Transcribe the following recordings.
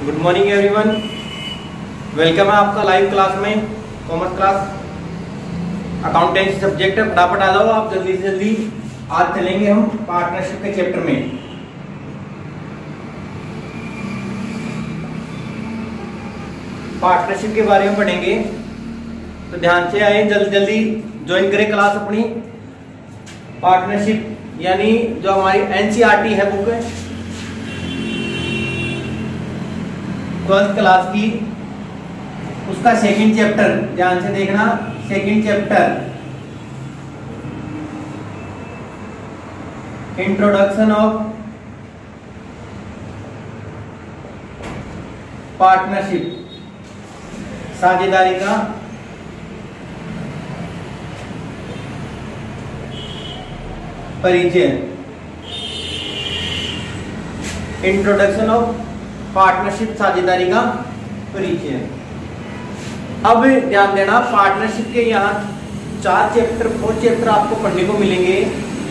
Good morning everyone, welcome है आपका live class में। कॉमर्स क्लास अकाउंटेंसी सब्जेक्ट है। फटाफट आ जाओ आप जल्दी से जल्दी। आज चलेंगे हम पार्टनरशिप के चैप्टर में। पार्टनरशिप के बारे में पढ़ेंगे तो ध्यान से आए, जल्दी जल्दी ज्वाइन करें क्लास अपनी। पार्टनरशिप यानी जो हमारी एनसीईआरटी है बुक है 12th क्लास की, उसका सेकंड चैप्टर ध्यान से देखना। Second chapter introduction of partnership, साझेदारी का परिचय। इंट्रोडक्शन ऑफ पार्टनरशिप, साझेदारी का परिचय। अब ध्यान देना, पार्टनरशिप के यहाँ 4 चैप्टर आपको पढ़ने को मिलेंगे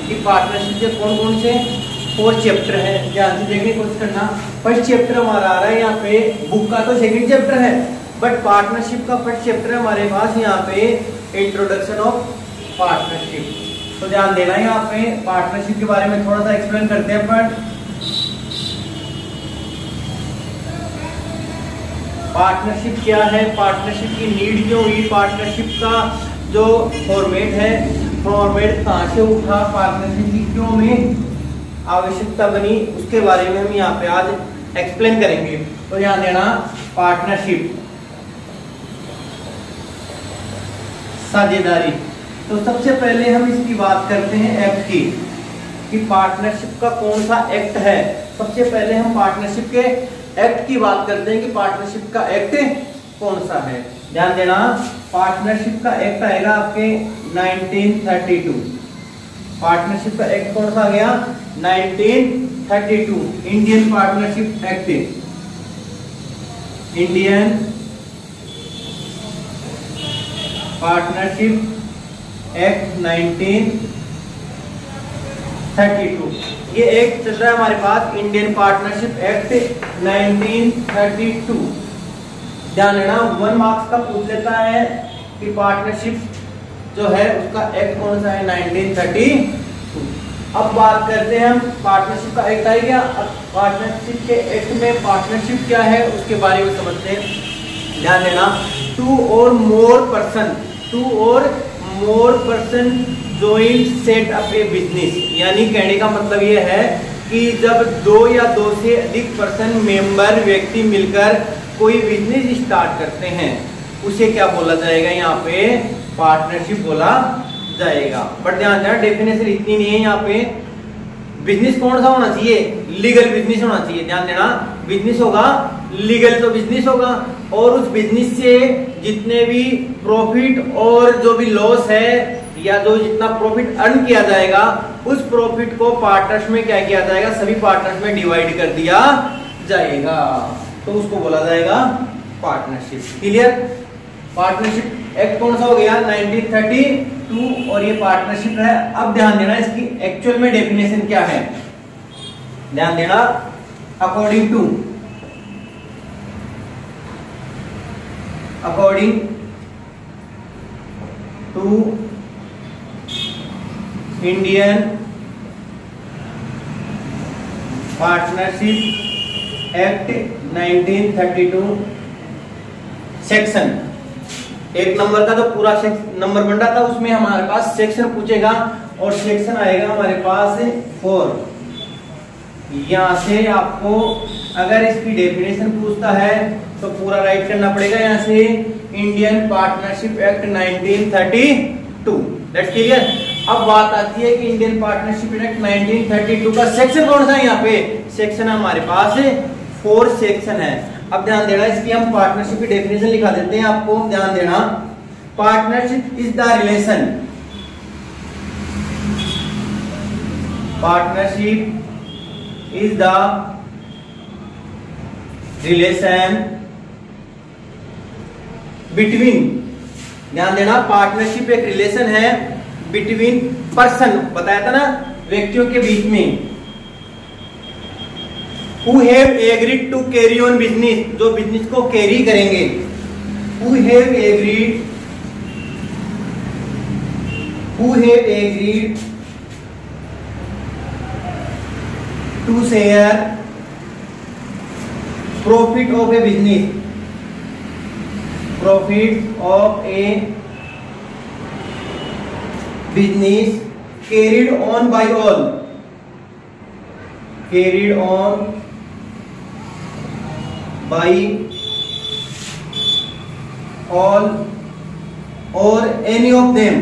कि पार्टनरशिप के कौन कौन से 4 चैप्टर है। ध्यान से देखने की कोशिश करना। फर्स्ट चैप्टर हमारा आ रहा है यहाँ पे, बुक का तो सेकंड चैप्टर है बट पार्टनरशिप का फर्स्ट चैप्टर है हमारे पास यहाँ पे, इंट्रोडक्शन ऑफ पार्टनरशिप। तो ध्यान देना, यहाँ पे पार्टनरशिप के बारे में थोड़ा सा एक्सप्लेन करते हैं अपन। पार्टनरशिप क्या है, पार्टनरशिप की नीड क्यों हुई, पार्टनरशिप का जो फॉर्मेट है, फॉर्मेट कहाँ से उठा, पार्टनरशिप की क्यों में आवश्यकता बनी, उसके बारे में हम यहाँ पे आज एक्सप्लेन करेंगे। तो ध्यान देना, पार्टनरशिप, साझेदारी। तो सबसे पहले हम इसकी बात करते हैं एक्ट की, कि पार्टनरशिप का कौन सा एक्ट है। सबसे पहले हम पार्टनरशिप के एक्ट की बात करते हैं कि पार्टनरशिप का एक्ट कौन सा है। ध्यान देना, पार्टनरशिप का एक्ट आएगा आपके 1932। पार्टनरशिप का एक्ट कौन सा आ गया? 1932, Indian partnership act. Indian partnership act 1932। ये एक्ट चल रहा है हमारे पास, इंडियन पार्टनरशिप एक्ट 1932। ध्यान देना, 1 मार्क्स का पूछ लेता है कि पार्टनरशिप जो है उसका एक्ट कौन सा है, 1932। अब बात करते हैं हम, पार्टनरशिप का एक्ट आ गया। अब पार्टनरशिप के एक्ट में पार्टनरशिप क्या है उसके बारे में समझते हैं। ध्यान देना, 2 or more person joint set up a business, यानी कहने का मतलब ये है कि जब 2 या 2 से अधिक पर्सन मेंबर व्यक्ति मिलकर कोई बिजनेस स्टार्ट करते हैं उसे क्या बोला जाएगा, यहाँ पे पार्टनरशिप बोला जाएगा। बट ध्यान देना, डेफिनेशन इतनी नहीं है यहाँ पे। बिजनेस कौन सा होना चाहिए? लीगल बिजनेस होना चाहिए। ध्यान देना, बिजनेस होगा लीगल तो बिजनेस होगा, और उस बिजनेस से जितने भी प्रॉफिट और जो भी लॉस है या जो जितना प्रॉफिट अर्न किया जाएगा उस प्रॉफिट को पार्टनर्स में क्या किया जाएगा, सभी पार्टनर्स में डिवाइड कर दिया जाएगा। तो उसको बोला जाएगा पार्टनरशिप। क्लियर? पार्टनरशिप एक्ट कौन सा हो गया? 1932, और ये पार्टनरशिप है। अब ध्यान देना, इसकी एक्चुअल में डेफिनेशन क्या है। ध्यान देना, according to Indian partnership act 1932 section, 1 number का तो पूरा नंबर बन रहा था, उसमें हमारे पास सेक्शन पूछेगा और सेक्शन आएगा हमारे पास 4। यहाँ से आपको अगर इसकी डेफिनेशन पूछता है तो पूरा राइट करना पड़ेगा। यहाँ से Indian partnership act 1932। That's clear? अब बात आती है कि इंडियन पार्टनरशिप एक्ट 1932 का सेक्शन कौन सा है। यहाँ पे सेक्शन हमारे पास 4 सेक्शन है। अब ध्यान देना, इसकी हम पार्टनरशिप की डेफिनेशन लिखा देते हैं आपको। ध्यान देना, partnership is the relation, partnership is the relation between, ध्यान देना, पार्टनरशिप एक रिलेशन है बिटवीन पर्सन, बताया था ना, व्यक्तियों के बीच में, who have agreed to carry on business, जो बिजनेस को कैरी करेंगे, who have agreed to share profit of a business, profit of a business carried on by all, carried on by all or any of them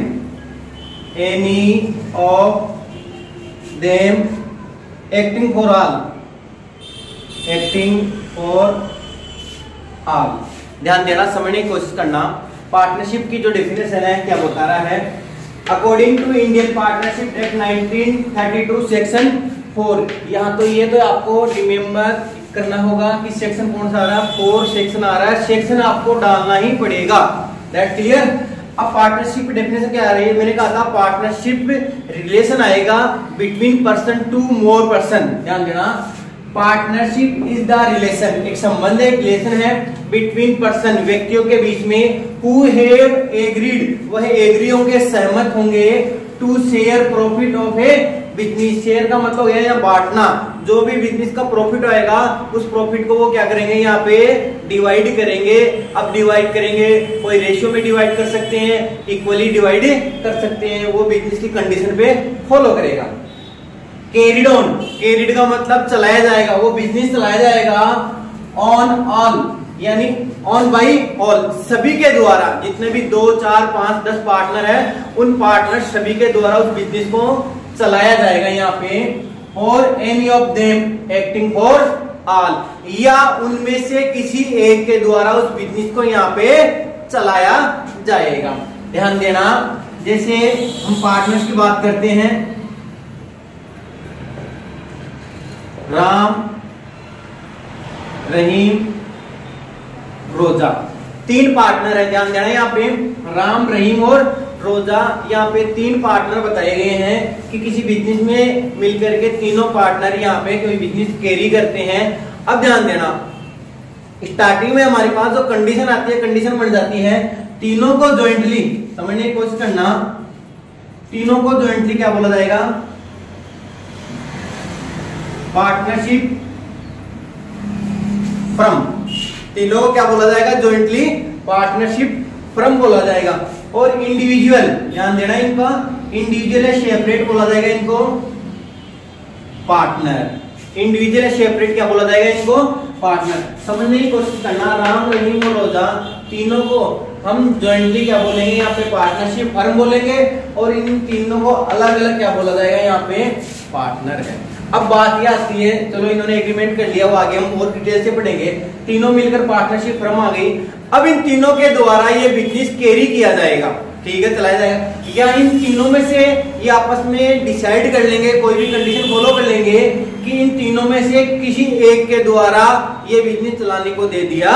acting for all, ध्यान देना, समझने की कोशिश करना। Partnership की जो डेफिनेशन है क्या बता रहा है, according to Indian partnership act 1932 section 4, यहाँ तो ये तो आपको रिमेम्बर करना होगा कि सेक्शन कौन सा आ रहा है, 4 सेक्शन आ रहा है, सेक्शन आपको डालना ही पड़ेगा, दैट क्लियर। अब पार्टनरशिप डेफिनेशन क्या आ रही है, मैंने कहा था पार्टनरशिप रिलेशन आएगा between person to more person, ध्यान देना। पार्टनरशिप इज द रिलेशन, एक संबंध है, एक रिलेशन है बिटवीन पर्सन, व्यक्तियों के बीच में, हु हैव एग्रीड, वह एग्री होंगे, सहमत होंगे, to share profit of a business, share का मतलब है या बांटना, जो भी बिजनेस का प्रॉफिट आएगा उस प्रॉफिट को वो क्या करेंगे, यहाँ पे डिवाइड करेंगे। अब डिवाइड करेंगे, कोई रेशियो में डिवाइड कर सकते हैं, इक्वली डिवाइड कर सकते हैं, वो बिजनेस की कंडीशन पे फॉलो करेगा। कैरिड ऑन, कैरिड का मतलब चलाया जाएगा, वो बिजनेस चलाया जाएगा ऑन ऑल, यानी ऑन बाई ऑल, सभी के द्वारा, जितने भी 2, 4, 5, 10 पार्टनर है, उन पार्टनर सभी के द्वारा उस बिजनेस को चलाया जाएगा यहाँ पे। और any of them acting for all, या उनमें से किसी एक के द्वारा उस बिजनेस को यहाँ पे चलाया जाएगा। ध्यान देना, जैसे हम पार्टनर्स की बात करते हैं, राम, रहीम, रोजा, 3 पार्टनर है, ध्यान देना यहाँ पे राम, रहीम और रोजा, यहाँ पे 3 पार्टनर बताए गए हैं कि किसी बिजनेस में मिलकर के तीनों पार्टनर यहाँ पे कोई बिजनेस कैरी करते हैं। अब ध्यान देना, स्टार्टिंग में हमारे पास जो कंडीशन आती है, कंडीशन बन जाती है, तीनों को ज्वाइंटली समझने की कोशिश करना, तीनों को ज्वाइंटली क्या बोला जाएगा, पार्टनरशिप फ्रॉम, तीनों को क्या बोला जाएगा, ज्वाइंटली पार्टनरशिप फ्रॉम बोला जाएगा। और इंडिविजुअल, ध्यान देना, इनका इंडिविजुअल है सेपरेट बोला जाएगा, इनको पार्टनर, इंडिविजुअल है सेपरेट क्या बोला जाएगा, इनको पार्टनर। समझने की कोशिश करना, राम, रहीम और रोजा तीनों को हम ज्वाइंटली क्या बोलेंगे, यहाँ पे पार्टनरशिप फर्म बोलेंगे, और इन तीनों को अलग अलग क्या बोला जाएगा, यहाँ पे पार्टनर है। अब बात ये आती है, चलो इन्होंने एग्रीमेंट कर लिया, वो आगे हम और डिटेल से पढ़ेंगे, तीनों मिलकर पार्टनरशिप फर्म आ गई। अब इन तीनों के द्वारा ये बिजनेस कैरी किया जाएगा, ठीक है, चलाया जाएगा, या इन तीनों में से ये आपस में डिसाइड कर लेंगे, कोई भी कंडीशन फॉलो कर लेंगे कि इन तीनों में से किसी एक के द्वारा ये बिजनेस चलाने को दे दिया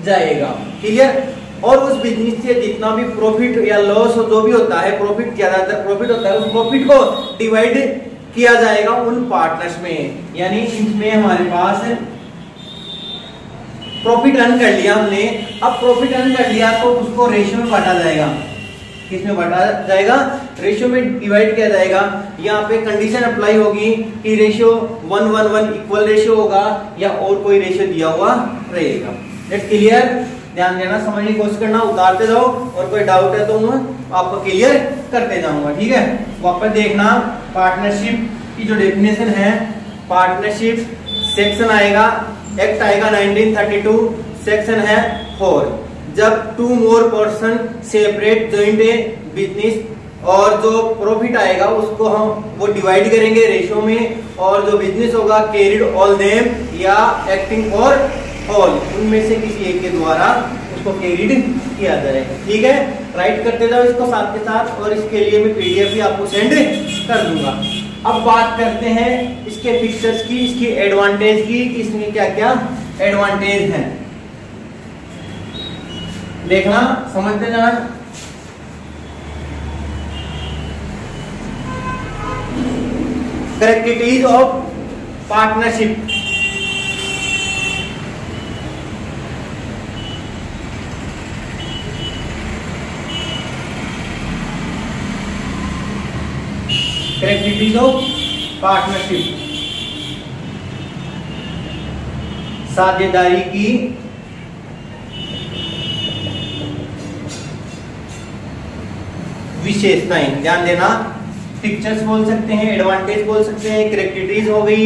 जाएगा, क्लियर। और उस बिजनेस से जितना भी प्रॉफिट या लॉस जो भी होता है, प्रॉफिट ज्यादातर प्रॉफिट होता है, उस प्रॉफिट को डिवाइड किया जाएगा उन पार्टनर्स में, यानी इसमें हमारे पास प्रॉफिट अर्न कर लिया हमने। अब प्रॉफिट अर्न कर लिया तो उसको रेशियो में बांटा जाएगा, किसमें बांटा जाएगा, रेशियो में डिवाइड किया जाएगा। यहाँ पे कंडीशन अप्लाई होगी कि रेशियो 1:1 इक्वल रेशियो होगा, या और कोई रेशियो दिया हुआ रहेगा। दैट्स क्लियर, ध्यान देना, समझने की कोशिश करना, उतारते जाओ, और कोई डाउट है तो मैं आपको क्लियर करते जाऊंगा, ठीक है। वापस देखना, पार्टनरशिप की जो डेफिनेशन है, पार्टनरशिप सेक्शन आएगा, एक्ट आएगा 1932, सेक्शन है 4, जब 2 more person separate joint business, और जो प्रॉफिट आएगा उसको हम वो डिवाइड करेंगे रेशियो में, और जो बिजनेस होगा कैरिड ऑल देम या एक्टिंग फॉर ऑल, उनमें से किसी एक के द्वारा उसको कैरिड किया जाएगा, ठीक है। राइट करते जाओ इसको साथ के साथ, और इसके लिए मैं पीडीएफ भी आपको सेंड कर दूंगा। अब बात करते हैं इसके फीचर्स की, इसकी एडवांटेज की, इसमें क्या क्या एडवांटेज हैं, देखना, समझते जाना। Characteristics of partnership, characteristics of partnership, साझेदारी की विशेषताएं। ध्यान देना, फीचर्स बोल सकते हैं, एडवांटेज बोल सकते हैं, कैरेक्टरिस्टिक्स हो गई,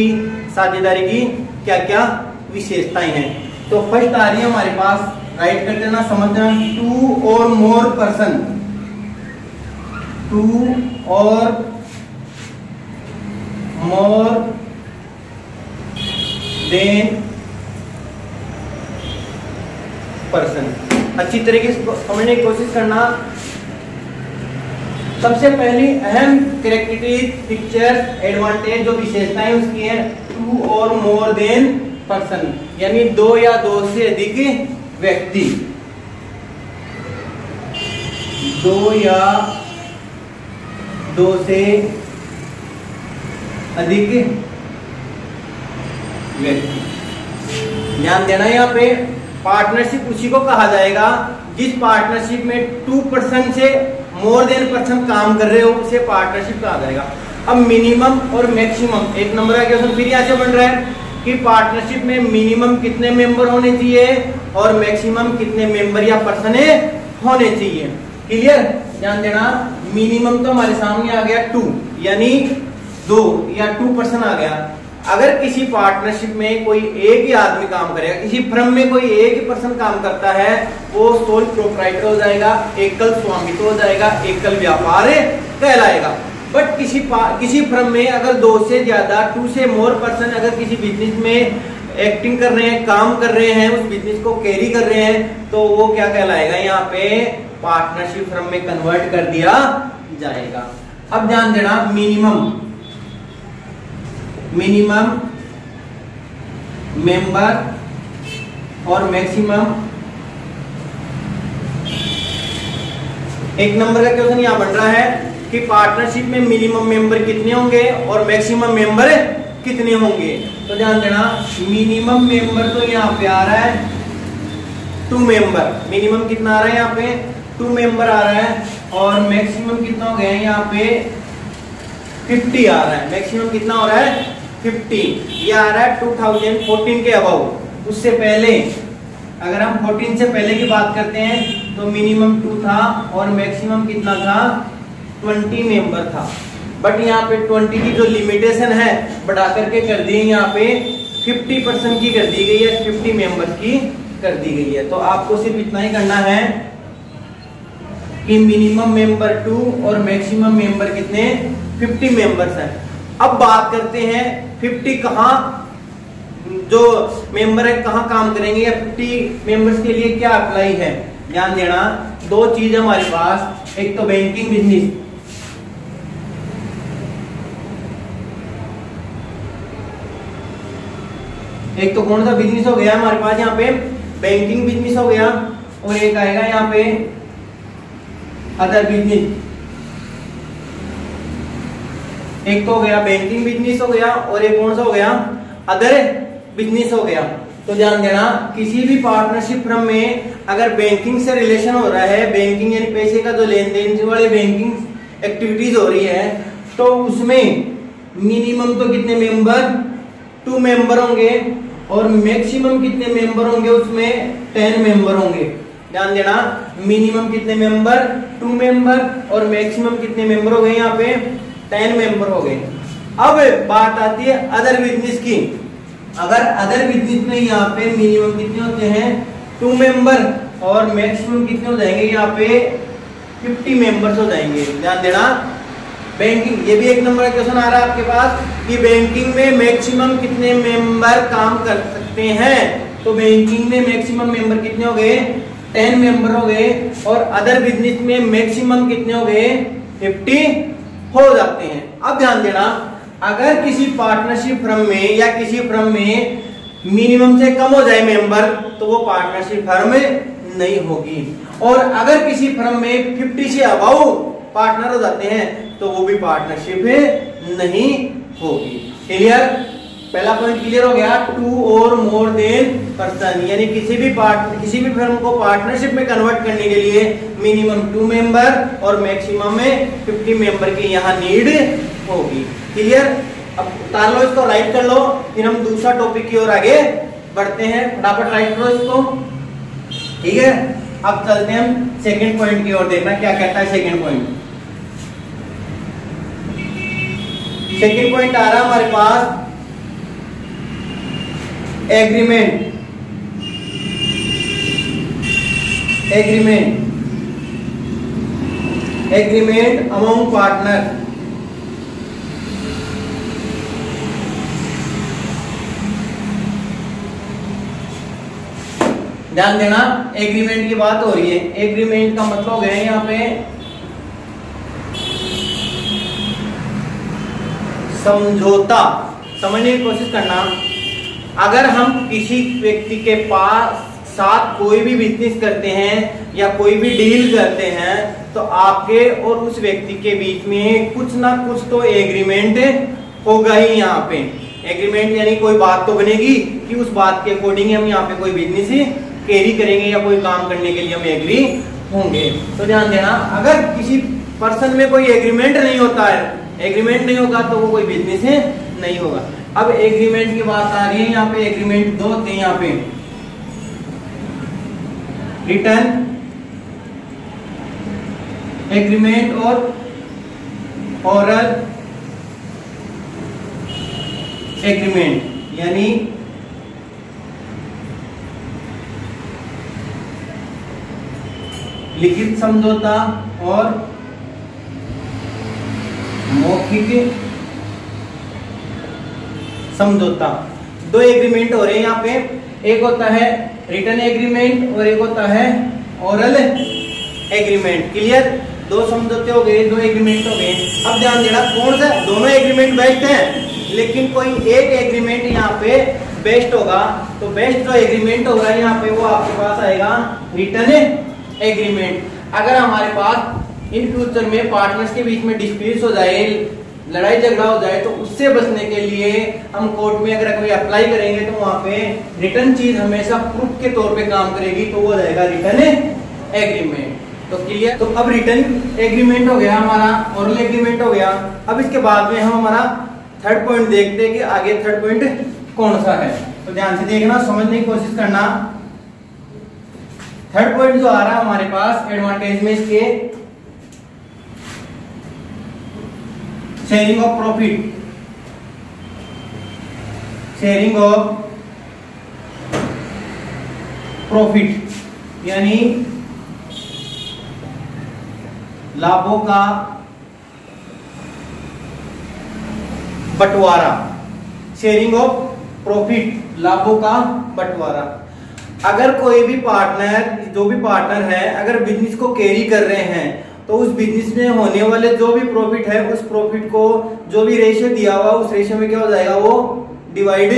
साझेदारी की क्या क्या विशेषताएं हैं। तो फर्स्ट आ रही है हमारे पास, राइट कर देना, समझना, 2 or more person, 2 or more than person। अच्छी तरीके से समझने की कोशिश करना। सबसे पहली अहम कैरेक्टरिस्टिक, फीचर्स, एडवांटेज जो विशेषताएं उसकी है, 2 or more than person, यानी 2 या 2 से अधिक व्यक्ति, 2 या 2 से अधिक व्यक्ति। ध्यान देना, यहाँ पे पार्टनरशिप उसी को कहा जाएगा जिस पार्टनरशिप में 2% से मोर देन पर्सन काम कर रहे हो, उसे पार्टनरशिप कहा जाएगा। अब मिनिमम और मैक्सिमम, एक नंबर का क्वेश्चन फिर यहाँ से बन रहा है कि पार्टनरशिप में मिनिमम कितने मेंबर होने चाहिए और मैक्सिमम कितने मेंबर या पर्सन होने चाहिए। क्लियर? ध्यान देना, मिनिमम तो हमारे सामने आ गया 2, यानी 2 या 2% आ गया। अगर किसी पार्टनरशिप में कोई एक ही आदमी काम करेगा, किसी फर्म में कोई एक ही पर्सन काम करता है, वो सोल प्रोप्राइटर हो जाएगा, एकल स्वामित्व हो जाएगा, एकल व्यापार कहलाएगा। बट किसी फर्म में अगर 2 से ज्यादा, 2 से मोर पर्सन अगर किसी बिजनेस में एक्टिंग कर रहे हैं, काम कर रहे हैं, उस बिजनेस को कैरी कर रहे हैं, तो वो क्या कहलाएगा, यहाँ पे पार्टनरशिप फर्म में कन्वर्ट कर दिया जाएगा। अब ध्यान देना, मिनिमम मेंबर और मैक्सिमम, एक नंबर का क्वेश्चन यहां बन रहा है कि पार्टनरशिप में मिनिमम मेंबर कितने होंगे और मैक्सिमम मेंबर कितने होंगे। तो ध्यान देना, मिनिमम मेंबर तो यहाँ पे आ रहा है 2 मेंबर, मिनिमम कितना आ रहा है यहाँ पे 2 मेंबर आ रहा है, और मैक्सिमम कितना हो गया है यहाँ पे 50 आ रहा है। मैक्सिमम कितना हो रहा है 50, ये आ रहा है 2014 के अबाउट। उससे पहले अगर हम 14 से पहले की बात करते हैं तो मिनिमम 2 था और मैक्सिमम कितना था 20 मेंबर था। बट यहाँ पे 20 की जो लिमिटेशन है बढ़ा करके कर दी है, यहाँ पे 50% की कर दी गई है, 50 मेंबर्स की कर दी गई है। तो आपको सिर्फ इतना ही करना है कि मिनिमम मेंबर 2 और मैक्सिमम मेंबर कितने 50 मेंबर्स हैं। अब बात करते हैं 50 कहाँ जो मेंबर है कहाँ काम करेंगे, या 50 मेंबर्स के लिए क्या अप्लाई है। ध्यान देना, 2 चीज हमारे पास, एक तो बैंकिंग बिजनेस, एक तो कौन सा बिजनेस हो गया हमारे पास यहाँ पे बैंकिंग बिजनेस हो गया, और एक आएगा यहाँ पे अदर बिजनेस। एक तो हो गया बैंकिंग बिजनेस हो गया और एक कौन सा हो गया अदर बिजनेस हो गया। तो ध्यान देना, किसी भी पार्टनरशिप फर्म में अगर बैंकिंग से रिलेशन हो रहा है, बैंकिंग यानी पैसे का जो लेन देन वाले बैंकिंग एक्टिविटीज हो रही है, तो उसमें मिनिमम तो कितने मेंबर 2 मेंबर होंगे और मैक्सिमम कितने मेंबर होंगे, उसमें 10 मेंबर होंगे। ध्यान देना, मिनिमम कितने मेंबर 2 मेंबर और मैक्सिमम कितने मेंबर हो गए यहाँ पे 10 मेंबर हो गए। अब बात आती है अदर बिजनेस की। अगर अदर बिजनेस में यहाँ पे मिनिमम कितने होते हैं 2 मेंबर और मैक्सिमम कितने हो जाएंगे यहाँ पे 50 मेंबर्स हो जाएंगे। ध्यान देना, बैंकिंग, ये भी एक नंबर का क्वेश्चन आ रहा है आपके पास कि बैंकिंग में मैक्सिमम कितने मेंबर काम कर सकते हैं। तो बैंकिंग में मैक्सिमम मेंबर कितने हो गए 10 मेंबर हो गए, और अदर बिजनेस में मैक्सिमम कितने हो गए 50 हो जाते हैं। अब ध्यान देना, अगर किसी पार्टनरशिप फर्म में या किसी फर्म में मिनिमम से कम हो जाए मेंबर, तो वो पार्टनरशिप फर्म नहीं होगी, और अगर किसी फर्म में 50 से अबाउ पार्टनर हो जाते हैं तो वो भी पार्टनरशिप नहीं होगी। क्लियर? पहला पॉइंट क्लियर हो गया। 2 और मोर देन पर्सन, यानी किसी भी फर्म को पार्टनरशिप में कन्वर्ट करने के लिए मिनिमम 2 मेंबर और मैक्सिमम में 50 मेंबर की यहाँ नीड होगी। क्लियर? अब उतार लो इसको, राइट कर लो, फिर हम दूसरा टॉपिक की ओर आगे बढ़ते हैं। फटाफट राइट करो इसको, ठीक है। अब चलते हैं हम सेकंड पॉइंट की ओर, देखना क्या कहता है सेकंड पॉइंट। सेकंड पॉइंट आ रहा हमारे पास एग्रीमेंट अमंग पार्टनर। ध्यान देना, एग्रीमेंट की बात हो रही है। एग्रीमेंट का मतलब है यहाँ पे समझौता। समझने की कोशिश करना, अगर हम किसी व्यक्ति के पास साथ कोई भी बिजनेस करते हैं या कोई भी डील करते हैं तो आपके और उस व्यक्ति के बीच में कुछ ना कुछ तो एग्रीमेंट होगा ही। यहाँ पे एग्रीमेंट यानी कोई बात तो बनेगी कि उस बात के अकॉर्डिंग हम यहाँ पे कोई बिजनेस कैरी करेंगे या कोई काम करने के लिए हम एग्री होंगे। तो ध्यान देना, अगर किसी पर्सन में कोई एग्रीमेंट नहीं होता है, एग्रीमेंट नहीं होगा तो वो कोई बिजनेस नहीं होगा। अब एग्रीमेंट की बात आ रही है, यहाँ पे एग्रीमेंट 2 होते हैं। यहाँ पे रिटर्न एग्रीमेंट और ओरल एग्रीमेंट, यानी लिखित समझौता और मौखिक समझौता। 2 एग्रीमेंट हो रहे हैं यहाँ पे। एक होता है रिटर्न एग्रीमेंट और एक होता है ओरल एग्रीमेंट। क्लियर? 2 समझौते हो गए, 2 एग्रीमेंट हो गए। अब ध्यान देना, कौन सा दोनों एग्रीमेंट बेस्ट हैं, लेकिन कोई एक एग्रीमेंट यहाँ पे बेस्ट होगा। तो बेस्ट जो एग्रीमेंट होगा यहाँ पे वो आपके पास आएगा रिटर्न एग्रीमेंट। अगर हमारे पास इन फ्यूचर में पार्टनर्स के बीच में डिस्प्यूट हो जाए, लड़ाई झगड़ा हो जाए, तो उससे बचने के लिए हम कोर्ट में अगर कोई अप्लाई करेंगे तो वहां पे रिटर्न चीज हमेशा प्रूफ के तौर पे काम करेगी, तो वो जाएगा रिटर्न एग्रीमेंट। तो क्लियर? तो अब रिटर्न एग्रीमेंट हो गया हमारा, ओरल एग्रीमेंट हो गया। अब इसके बाद में हम हमारा थर्ड पॉइंट देखते हैं कि आगे थर्ड पॉइंट कौन सा है। तो ध्यान से देखना, समझने की कोशिश करना। थर्ड पॉइंट जो आ रहा है हमारे पास एडवांटेज में इसके sharing of profit, sharing of profit यानी लाभों का बंटवारा। शेयरिंग ऑफ प्रॉफिट, लाभों का बंटवारा। अगर कोई भी पार्टनर, जो भी पार्टनर है, अगर बिजनेस को कैरी कर रहे हैं तो उस बिजनेस में होने वाले जो भी प्रॉफिट है, उस प्रॉफिट को जो भी रेशियो दिया हुआ उस रेशियो में क्या हो जाएगा, वो डिवाइड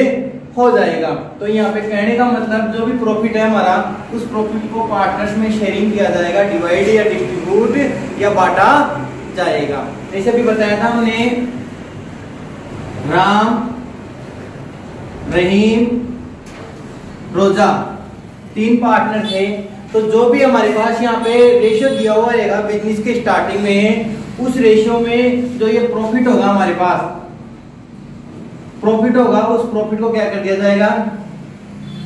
हो जाएगा। तो यहाँ पे कहने का मतलब जो भी प्रॉफिट है हमारा, उस प्रॉफिट को पार्टनर्स में शेयरिंग किया जाएगा, डिवाइड या डिस्ट्रीब्यूट या बांटा जाएगा। जैसे अभी बताया था हमने, राम, रहीम, रोजा 3 पार्टनर थे। तो जो भी हमारे पास यहाँ पे रेशियो दिया हुआ रहेगा बिजनेस के स्टार्टिंग में, उस रेशियो में जो ये प्रॉफिट होगा हमारे पास, प्रॉफिट होगा, उस प्रॉफिट को क्या कर दिया जाएगा,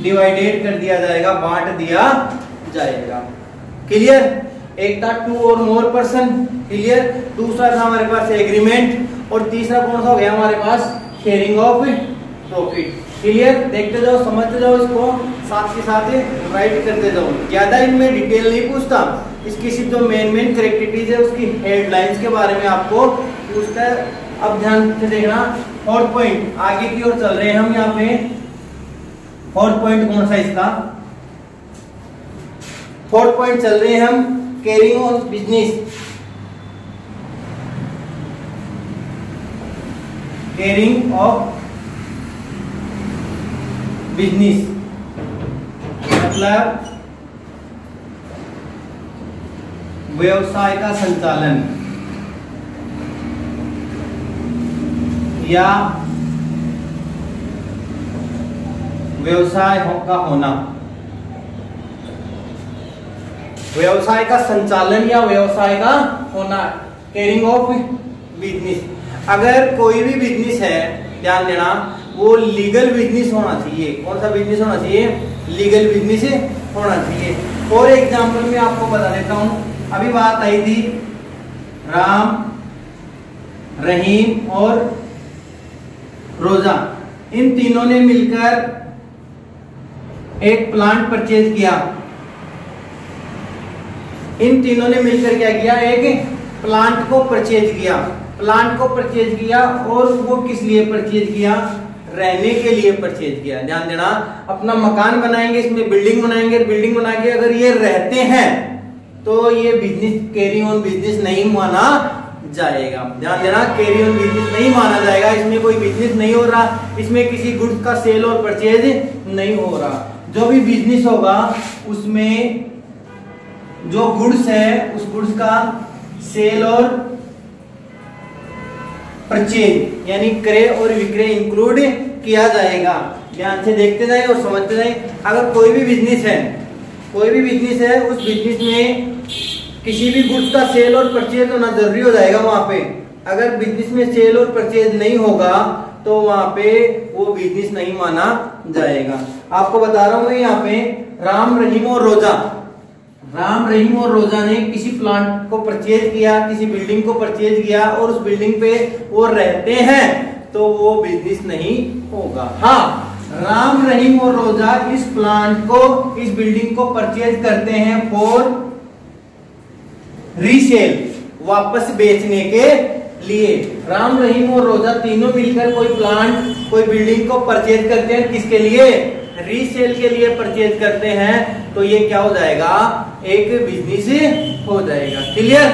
डिवाइडेड कर दिया जाएगा, बांट दिया जाएगा। क्लियर? एक था 2 और मोर पर्सन, क्लियर। दूसरा था हमारे पास एग्रीमेंट, और तीसरा कौन सा हो गया हमारे पास, शेयरिंग ऑफ प्रॉफिट। क्लियर? देखते जाओ, समझते जाओ, इसको साथ के साथ राइट करते जाओ। ज्यादा इनमें डिटेल नहीं पूछता, इसकी सिर्फ जो मेन कैरेक्टरिस्टिक्स है उसकी हेडलाइंस के बारे में आपको पूछता है। अब ध्यान से देखना, फोर्थ पॉइंट आगे की ओर चल रहे हैं हम। यहाँ पे फोर्थ पॉइंट कौन सा इसका, फोर्थ पॉइंट चल रहे हैं हम, carrying on business, carrying of business मतलब व्यवसाय का संचालन या व्यवसाय का होना, व्यवसाय का संचालन या व्यवसाय का होना, कैरिंग ऑफ बिजनेस। अगर कोई भी बिजनेस है, ध्यान देना, वो लीगल बिजनेस होना चाहिए। कौन सा बिजनेस होना चाहिए? लीगल बिजनेस होना चाहिए। और एग्जांपल में आपको बता देता हूं, अभी बात आई थी राम, रहीम और रोजा, इन तीनों ने मिलकर एक प्लांट परचेज किया। इन तीनों ने मिलकर क्या किया? एक प्लांट को परचेज किया। प्लांट को परचेज किया और वो किस लिए परचेज किया? रहने के लिए परचेज किया। ध्यान देना, अपना मकान बनाएंगे, इसमें बिल्डिंग बनाएंगे, बिल्डिंग बना के अगर ये रहते हैं तो ये बिजनेस कैरी ऑन बिजनेस नहीं माना जाएगा। ध्यान देना, कैरी ऑन बिजनेस नहीं माना जाएगा। इसमें कोई बिजनेस नहीं हो रहा, इसमें किसी गुड्स का सेल और परचेज नहीं हो रहा। जो भी बिजनेस होगा उसमें जो गुड्स है उस गुड्स का सेल और परचेज यानी क्रय और विक्रय इंक्लूड किया जाएगा। ध्यान से देखते जाए और समझते जाए। अगर कोई भी बिजनेस है, कोई भी बिजनेस है, उस बिजनेस में किसी भी गुड्स का सेल और परचेज होना जरूरी हो जाएगा। वहां पे अगर बिजनेस में सेल और परचेज नहीं होगा तो वहां पे वो बिजनेस नहीं माना जाएगा। आपको बता रहा हूं यहाँ पे राम, रहीम और रोजा, राम, रहीम और रोजा ने किसी प्लांट को परचेज किया, किसी बिल्डिंग को परचेज किया और उस बिल्डिंग पे वो रहते हैं तो वो बिजनेस नहीं होगा। हाँ, राम, रहीम और रोजा इस प्लांट को, इस बिल्डिंग को परचेज करते हैं फॉर रीसेल, वापस बेचने के लिए। राम, रहीम और रोजा तीनों मिलकर कोई प्लांट, कोई बिल्डिंग को परचेज करते हैं, किसके लिए? रीसेल के लिए परचेज करते हैं। तो ये क्या हो जाएगा? एक बिजनेस हो जाएगा। क्लियर?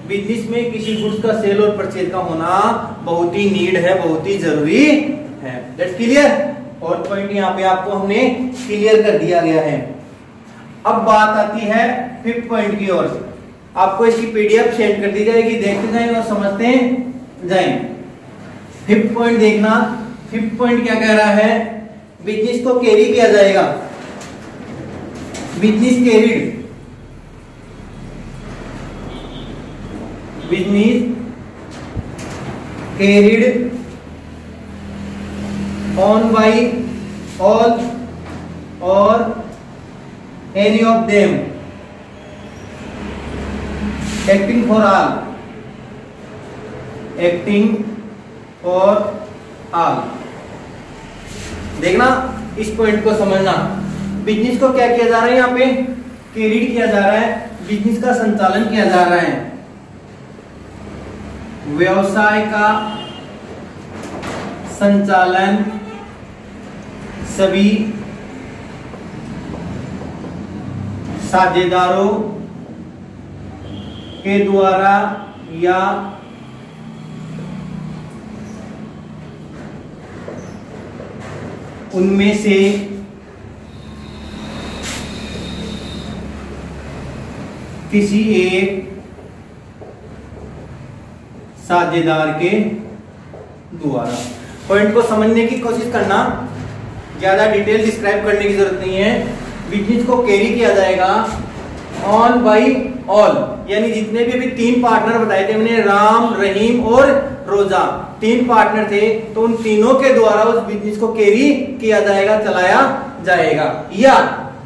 बिजनेस में किसी गुड्स का सेल और परचेज का होना बहुत ही नीड है, बहुत ही जरूरी है। That's clear. और पॉइंट यहाँ पे आपको हमने क्लियर कर दिया गया है। अब बात आती है 5th पॉइंट की ओर। आपको इसकी पीडीएफ सेंड कर दी जाएगी, देखते जाएं और समझते जाएं। 5th पॉइंट देखना। 5th पॉइंट क्या कह रहा है? बिजनेस को कैरी किया जाएगा। Business carried, business carried on by all or any of them acting for all, acting for all. देखना, इस पॉइंट को समझना। बिजनेस को क्या किया जा रहा है? यहाँ पे कैरिड किया जा रहा है, बिजनेस का संचालन किया जा रहा है। व्यवसाय का संचालन सभी साझेदारों के द्वारा या उनमें से किसी एक साझेदार के द्वारा। पॉइंट को समझने की कोशिश करना, ज्यादा डिटेल डिस्क्राइब करने की जरूरत नहीं है। बिजनेस को कैरी किया जाएगा ऑन बाई ऑल, यानी जितने भी अभी 3 पार्टनर बताए थे मैंने, राम, रहीम और रोजा, 3 पार्टनर थे, तो उन तीनों के द्वारा उस बिजनेस को कैरी किया जाएगा, चलाया जाएगा। या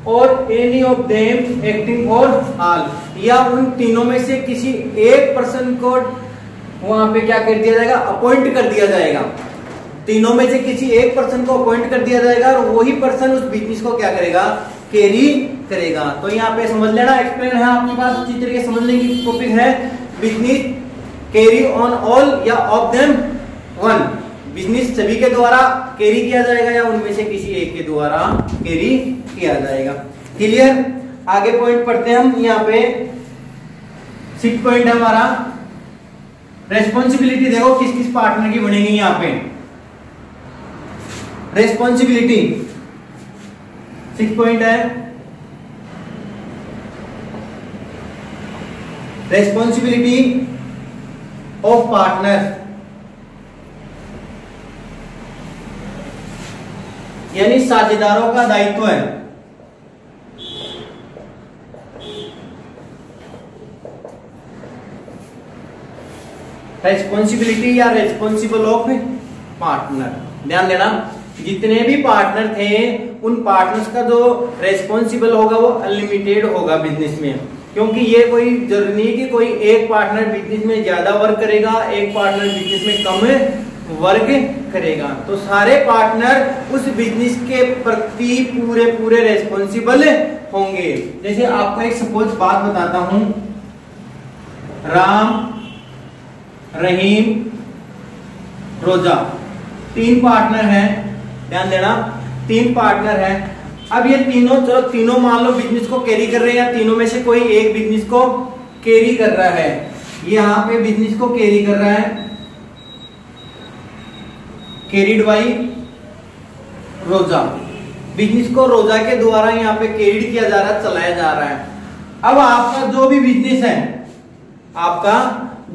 और any of them acting for all, या उन तीनों में से किसी एक पर्सन को वहां पे क्या कर दिया जाएगा? अपॉइंट कर दिया जाएगा। तीनों में से किसी एक पर्सन को अपॉइंट कर दिया जाएगा और वही पर्सन उस बिजनेस को क्या करेगा? कैरी करेगा। तो यहाँ पे समझ लेना, एक्सप्लेन है आपके पास, अच्छी तरीके समझने की टॉपिक है। बिजनेस कैरी ऑन ऑल या ऑफ देम वन, बिजनेस सभी के द्वारा कैरी किया जाएगा या उनमें से किसी एक के द्वारा कैरी किया जाएगा। क्लियर? आगे पॉइंट पढ़ते हैं हम। यहाँ पे 6th पॉइंट है हमारा रेस्पॉन्सिबिलिटी। देखो किस किस पार्टनर की बनेगी यहाँ पे रेस्पॉन्सिबिलिटी। 6th पॉइंट है रेस्पॉन्सिबिलिटी ऑफ पार्टनर। यानी साझेदारों का दायित्व है। रेस्पॉन्सिबिलिटी या रेस्पॉन्सिबल ऑफ पार्टनर। ध्यान देना, जितने भी पार्टनर थे उन पार्टनर्स का जो रेस्पॉन्सिबल होगा वो अनलिमिटेड होगा बिजनेस में, क्योंकि ये कोई जरूरी नहीं कि कोई एक पार्टनर बिजनेस में ज्यादा वर्क करेगा, एक पार्टनर बिजनेस में कम वर्क करेगा। तो सारे पार्टनर उस बिजनेस के प्रति पूरे पूरे रेस्पॉन्सिबल होंगे। जैसे आपको एक सपोज बात बताता हूं, राम, रहीम, रोजा, 3 पार्टनर हैं। ध्यान देना, 3 पार्टनर हैं। अब ये तीनों, चलो तीनों मान लो बिजनेस को कैरी कर रहे हैं, या तीनों में से कोई एक बिजनेस को कैरी कर रहा है। यहां पे बिजनेस को कैरी कर रहा है, कैरीड बाई रोजा। बिजनेस को रोजा के द्वारा यहाँ पे कैरीड किया जा रहा है, चलाया जा रहा है। अब आपका जो भी बिजनेस है, आपका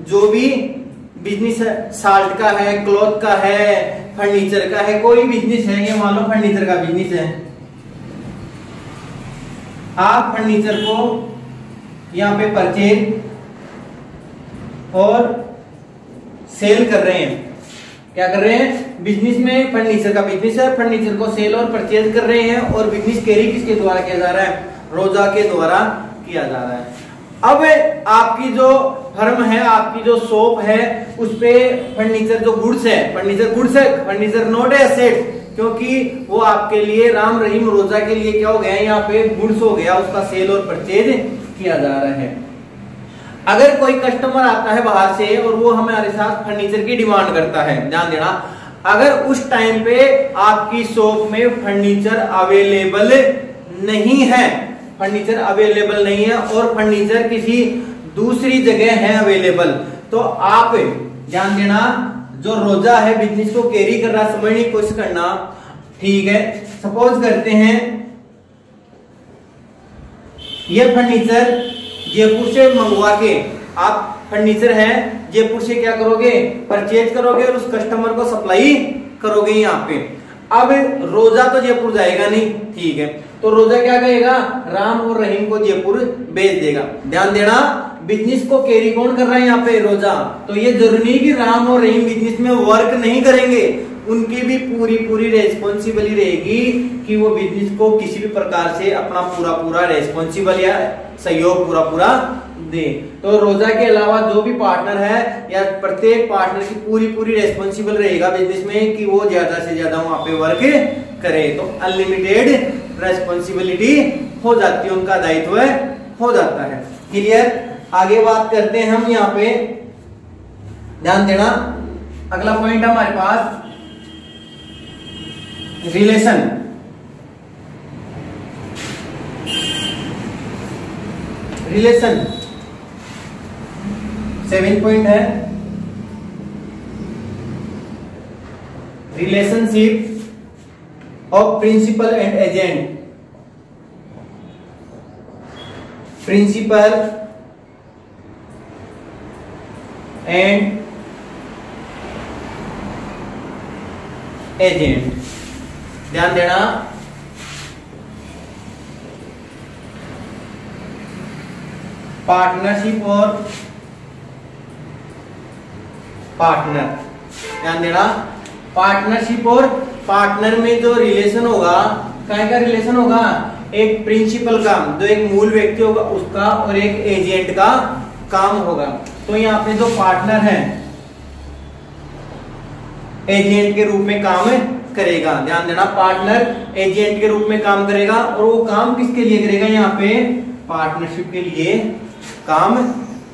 जो भी बिजनेस है, साल्ट का है, क्लॉथ का है, फर्नीचर का है, कोई बिजनेस है, ये मान लो फर्नीचर का बिजनेस है। आप फर्नीचर को यहां पे परचेज और सेल कर रहे हैं। क्या कर रहे हैं? बिजनेस में फर्नीचर का बिजनेस है, फर्नीचर को सेल और परचेज कर रहे हैं, और बिजनेस कैरी किसके द्वारा किया जा रहा है? रोजा के द्वारा किया जा रहा है। अब आपकी जो फर्म है, आपकी जो शॉप है, उस पे फर्नीचर जो गुड्स है, फर्नीचर गुड्स है, फर्नीचर नॉट एसेट, क्योंकि वो आपके लिए राम, रहीम, रोजा के लिए क्या हो गया, यहाँ पे गुड्स हो गया, उसका सेल और परचेज किया जा रहा है। अगर कोई कस्टमर आता है बाहर से और वो हमारे साथ फर्नीचर की डिमांड करता है, ध्यान देना, अगर उस टाइम पे आपकी शॉप में फर्नीचर अवेलेबल नहीं है, फर्नीचर अवेलेबल नहीं है और फर्नीचर किसी दूसरी जगह है अवेलेबल, तो आप ध्यान देना, जो रोजा है बिजनेस को कैरी कर रहा है, समझने की कोशिश करना। ठीक है, सपोज करते हैं ये फर्नीचर जयपुर से मंगवा के, आप फर्नीचर है जयपुर से क्या करोगे? परचेज करोगे और उस कस्टमर को सप्लाई करोगे यहाँ पे। अब रोजा तो जयपुर जाएगा नहीं, ठीक है, तो रोजा क्या करेगा? राम और रहीम को जयपुर भेज देगा। ध्यान देना, बिजनेस को कैरी कौन कर रहा है यहाँ पे? रोजा। तो ये जरूरी नहीं कि राम और रहीम बिजनेस में वर्क नहीं करेंगे, उनकी भी पूरी पूरी रेस्पॉन्सिबिलिटी रहेगी कि वो बिजनेस को किसी भी प्रकार से अपना पूरा पूरा रेस्पॉन्सिबल या सहयोग पूरा पूरा दे। तो रोजा के अलावा जो भी पार्टनर है, या प्रत्येक पार्टनर की पूरी पूरी रेस्पॉन्सिबल रहेगा बिजनेस में कि वो ज्यादा से ज्यादा वहां पे वर्क करे। तो अनलिमिटेड रेस्पॉन्सिबिलिटी हो जाती है, उनका दायित्व हो जाता है। क्लियर? आगे बात करते हैं हम यहाँ पे, ध्यान देना, अगला पॉइंट हमारे पास रिलेशन। रिलेशन 7 पॉइंट है, relationship of principal and agent. Principal and agent, ध्यान देना, पार्टनरशिप और पार्टनर। ध्यान देना, पार्टनरशिप और पार्टनर में जो रिलेशन होगा, क्या का रिलेशन होगा? एक प्रिंसिपल का, जो एक मूल व्यक्ति होगा उसका, और एक एजेंट का काम होगा। तो यहाँ पे जो पार्टनर है एजेंट के रूप में काम करेगा। ध्यान देना, पार्टनर एजेंट के रूप में काम करेगा, और वो काम किसके लिए करेगा? यहाँ पे पार्टनरशिप के लिए काम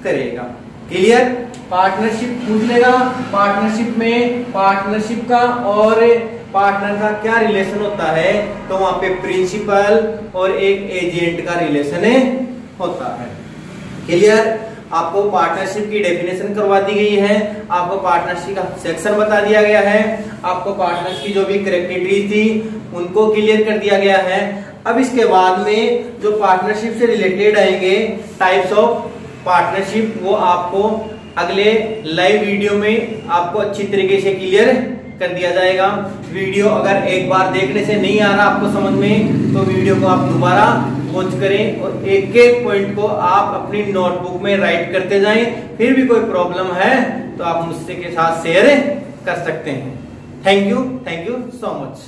करेगा। क्लियर? पार्टनरशिप पूछ लेगा, पार्टनरशिप में पार्टनरशिप का और पार्टनर का क्या रिलेशन होता है, तो वहां पे प्रिंसिपल और एक एजेंट का रिलेशन होता है। क्लियर? आपको पार्टनरशिप की डेफिनेशन करवा दी गई है, आपको पार्टनरशिप का सेक्शन बता दिया गया है, आपको पार्टनरशिप की जो भी कैरेक्टरिस्टिक थी उनको क्लियर कर दिया गया है। अब इसके बाद में जो पार्टनरशिप से रिलेटेड आएंगे टाइप्स ऑफ पार्टनरशिप, वो आपको अगले लाइव वीडियो में आपको अच्छी तरीके से क्लियर कर दिया जाएगा। वीडियो अगर एक बार देखने से नहीं आ रहा आपको समझ में, तो वीडियो को आप दोबारा वॉच करें और एक एक पॉइंट को आप अपनी नोटबुक में राइट करते जाएं। फिर भी कोई प्रॉब्लम है तो आप मुझसे के साथ शेयर कर सकते हैं। Thank you so much.